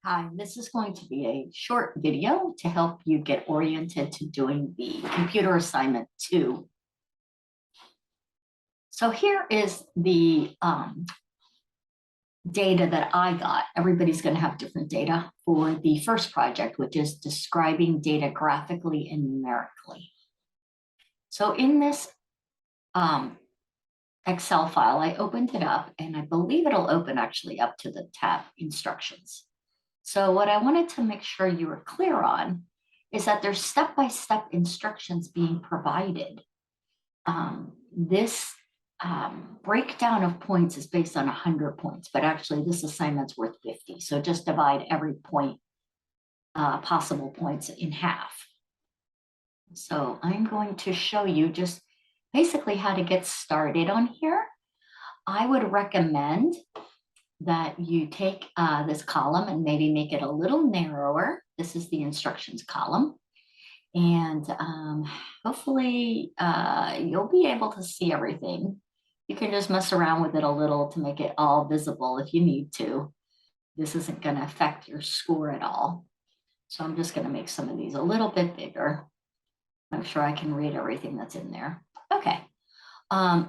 Hi, this is going to be a short video to help you get oriented to doing the computer assignment 2. So here is the data that I got. Everybody's going to have different data for the first project, which is describing data graphically and numerically. So in this Excel file, I opened it up and I believe it'll open actually up to the tab instructions. So what I wanted to make sure you were clear on is that there's step-by-step instructions being provided. This breakdown of points is based on 100 points, but actually this assignment's worth 50. So just divide every point, possible points in half. So I'm going to show you just basically how to get started on here. I would recommend that you take this column and maybe make it a little narrower. This is the instructions column. And hopefully you'll be able to see everything. You can just mess around with it a little to make it all visible if you need to. This isn't going to affect your score at all. So I'm just going to make some of these a little bit bigger. I'm sure I can read everything that's in there. Okay.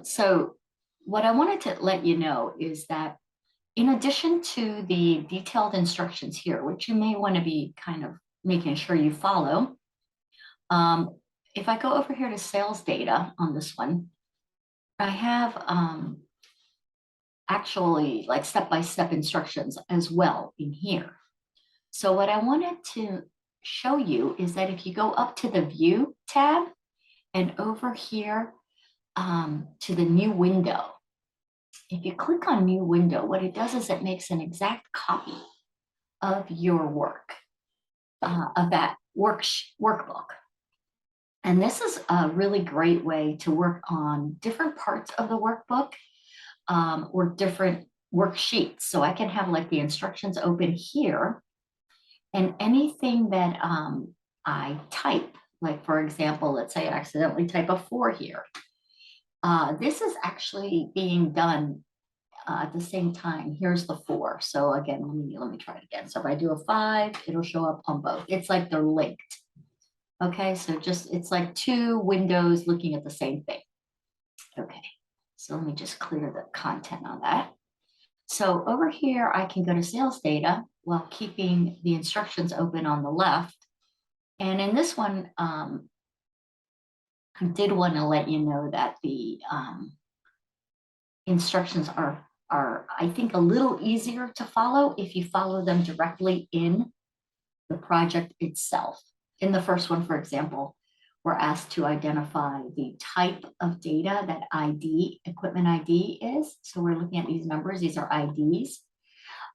So what I wanted to let you know is that in addition to the detailed instructions here, which you may want to be kind of making sure you follow, if I go over here to sales data on this one, I have actually like step-by-step instructions as well in here. So what I wanted to show you is that if you go up to the View tab and over here to the New Window, if you click on New Window, what it does is it makes an exact copy of your work, of that workbook. And this is a really great way to work on different parts of the workbook or different worksheets. So I can have like the instructions open here, and anything that I type, like for example, let's say I accidentally type a 4 here. This is actually being done at the same time. Here's the 4. So again, let me try it again. So if I do a 5, it'll show up on both. It's like they're linked. Okay, so just it's like 2 windows looking at the same thing. Okay, so let me just clear the content on that. So over here, I can go to sales data while keeping the instructions open on the left. And in this one, I did want to let you know that the instructions are, I think, a little easier to follow if you follow them directly in the project itself. In the first one, for example, we're asked to identify the type of data that ID, equipment ID is. So we're looking at these numbers, these are IDs.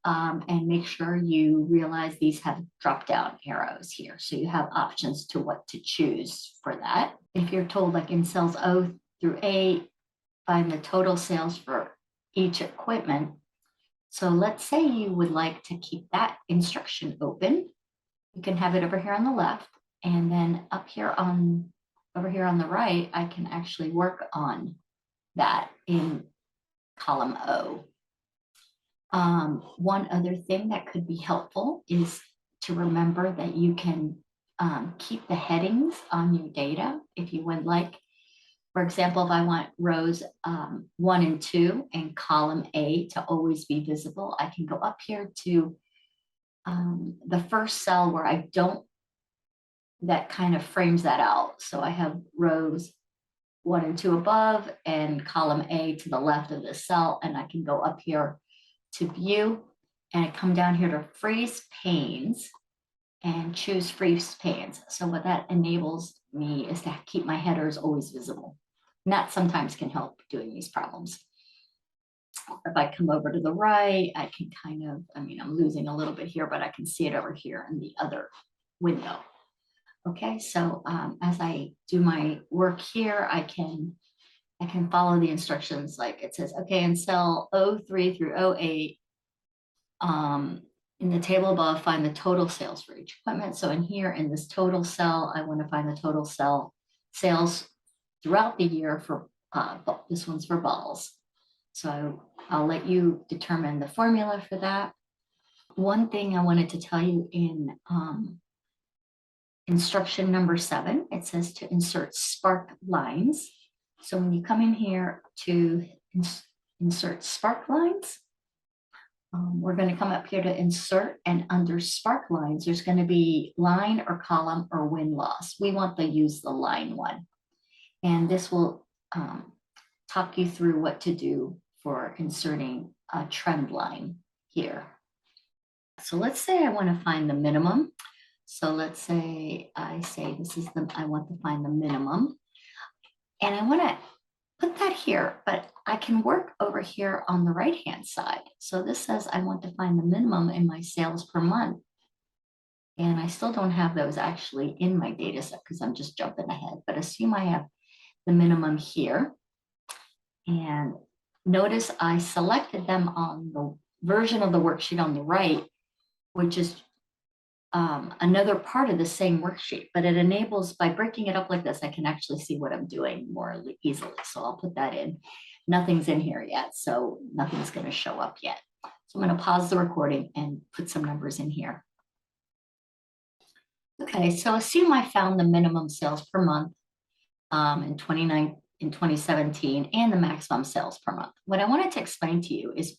And make sure you realize these have drop-down arrows here. So you have options to what to choose for that. If you're told like in cells O through A, find the total sales for each equipment. So let's say you would like to keep that instruction open. You can have it over here on the left, and then up here over here on the right, I can actually work on that in column O. One other thing that could be helpful is to remember that you can keep the headings on your data if you would like. For example, if I want rows 1 and 2 and column A to always be visible, I can go up here to the first cell where I don't, that kind of frames that out. So I have rows 1 and 2 above and column A to the left of this cell, and I can go up here to view and I come down here to freeze panes and choose freeze panes. So what that enables me is to keep my headers always visible. And that sometimes can help doing these problems. If I come over to the right, I can kind of, I'm losing a little bit here, but I can see it over here in the other window. Okay, so as I do my work here, I can follow the instructions like it says, okay, in cell O3 through O8, in the table above, find the total sales for each equipment. So in here, in this total cell, I want to find the total sales throughout the year for, this one's for balls. So I'll let you determine the formula for that. one thing I wanted to tell you in instruction number 7, it says to insert spark lines. So when you come in here to insert spark lines, we're going to come up here to insert, and under spark lines, there's going to be line or column or win loss. We want to use the line one. And this will talk you through what to do for inserting a trend line here. So let's say I want to find the minimum. So let's say I say this is I want to find the minimum. And I want to put that here, but I can work over here on the right-hand side. So this says I want to find the minimum in my sales per month. And I still don't have those actually in my data set because I'm just jumping ahead, but assume I have the minimum here. And notice I selected them on the version of the worksheet on the right, which is another part of the same worksheet, but it enables, by breaking it up like this, I can actually see what I'm doing more easily. So I'll put that in. Nothing's in here yet, so nothing's going to show up yet. So I'm going to pause the recording and put some numbers in here. Okay, so assume I found the minimum sales per month in 2017 and the maximum sales per month. What I wanted to explain to you is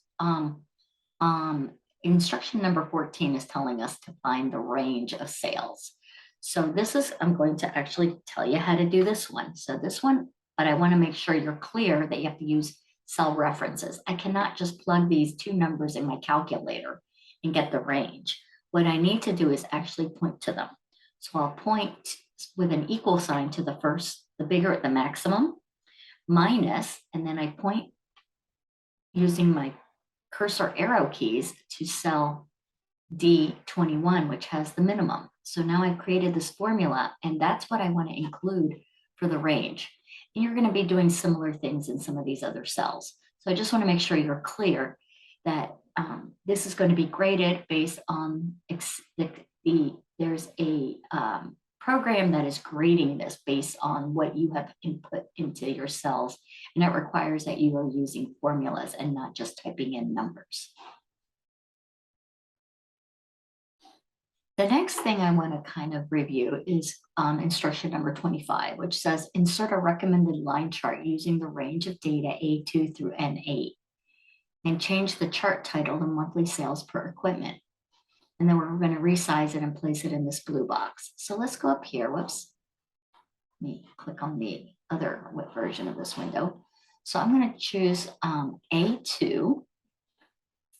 instruction number 14 is telling us to find the range of sales. So this is, I'm going to actually tell you how to do this one. So this one, but I want to make sure you're clear that you have to use cell references. I cannot just plug these two numbers in my calculator and get the range. What I need to do is actually point to them. So I'll point with an equal sign to the first, the bigger at the maximum, minus, and then I point using my cursor arrow keys to cell D21, which has the minimum. So now I've created this formula, and that's what I want to include for the range. And you're going to be doing similar things in some of these other cells. So I just want to make sure you're clear that this is going to be graded based on there's a program that is grading this based on what you have input into your cells. And it requires that you are using formulas and not just typing in numbers. The next thing I want to kind of review is instruction number 25, which says insert a recommended line chart using the range of data A2 through N8 and change the chart title to monthly sales per equipment. And then we're going to resize it and place it in this blue box. So let's go up here. Whoops. Let me click on the other version of this window. So I'm going to choose A2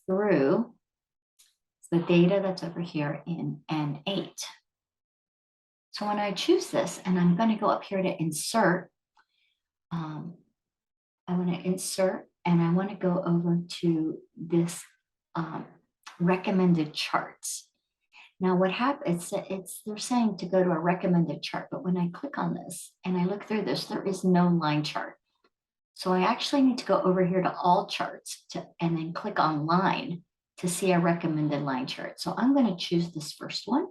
through the data that's over here in N8. So when I choose this, and I'm going to go up here to insert, I want to insert, and I want to go over to this recommended charts. Now what happens, they're saying to go to a recommended chart, but when I click on this and I look through this, there is no line chart. So I actually need to go over here to all charts and then click on line to see a recommended line chart. So I'm going to choose this first one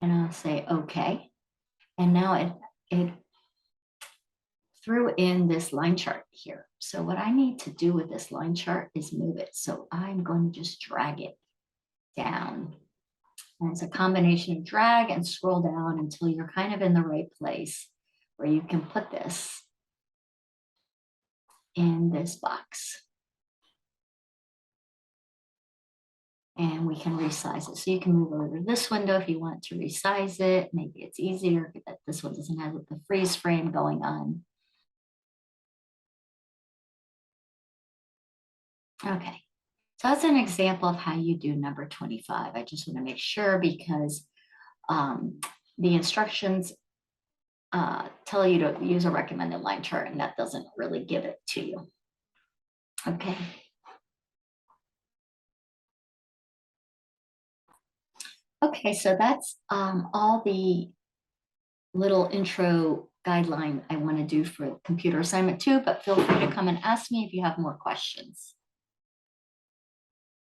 and I'll say okay. And now it threw in this line chart here. So what I need to do with this line chart is move it. So I'm going to just drag it down. And it's a combination of drag and scroll down until you're kind of in the right place where you can put this in this box. And we can resize it. So you can move over to this window if you want to resize it. Maybe it's easier that this one doesn't have the freeze frame going on. Okay, so that's an example of how you do number 25. I just want to make sure because the instructions tell you to use a recommended line chart and that doesn't really give it to you. Okay. Okay, so that's all the little intro guideline I want to do for computer assignment 2, but feel free to come and ask me if you have more questions.